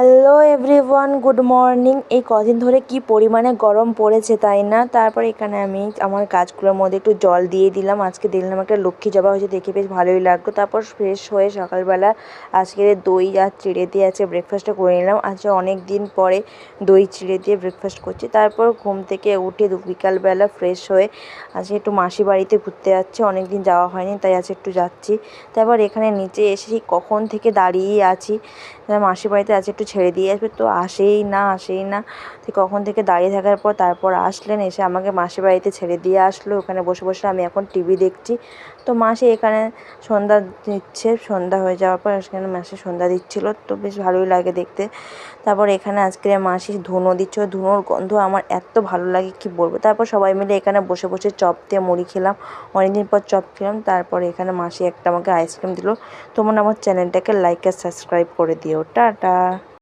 Hello everyone, good morning. এই কদিন ধরে কি পরিমাণে গরম পড়েছে তাই না। তারপর এখানে আমি আমার গাছগুলোর মধ্যে একটু জল দিয়ে দিলাম। আজকে দিলাম একটা লক্ষ্মী জবা হয়েছে, দেখে বেশ ভালোই লাগলো। তারপর ফ্রেশ হয়ে সকালবেলা আজকে দই আর চিড়ে দিয়ে আছে ব্রেকফাস্টটা করে নিলাম। আজকে অনেক দিন পরে দই চিড়ে দিয়ে ব্রেকফাস্ট করছি। তারপর ঘুম থেকে উঠে বিকালবেলা ফ্রেশ হয়ে আজকে একটু মাসি বাড়িতে ঘুরতে যাচ্ছি, অনেক দিন যাওয়া হয়নি তাই আজকে একটু যাচ্ছি। তারপর এখানে নিচে এসেছি, কখন থেকে দাঁড়িয়েই আছি, মাসির বাড়িতে আছে একটু ছেড়ে দিয়ে আসবে, তো আসেই না। তো কখন থেকে দাঁড়িয়ে থাকার পর তারপর আসলেন, এসে আমাকে মাসির বাড়িতে ছেড়ে দিয়ে আসলো। ওখানে বসে বসে আমি এখন টিভি দেখছি। তো মাসি এখানে সন্ধ্যা দিচ্ছে, সন্ধ্যা হয়ে যাওয়ার পর এখানে মাসি সন্ধ্যা দিচ্ছিলো, তো বেশ ভালোই লাগে দেখতে। তারপর এখানে আজকে মাসি ধুনো দিচ্ছিল, ধুনোর গন্ধ আমার এত ভালো লাগে কি বলবো। তারপর সবাই মিলে এখানে বসে বসে চপ দিয়ে মুড়ি খেলাম, অনেকদিন পর চপ খেলাম। তারপরে এখানে মাসি একটা আমাকে আইসক্রিম দিল। তোমরা আমার চ্যানেলটাকে লাইক আর সাবস্ক্রাইব করে দিও। টাটা।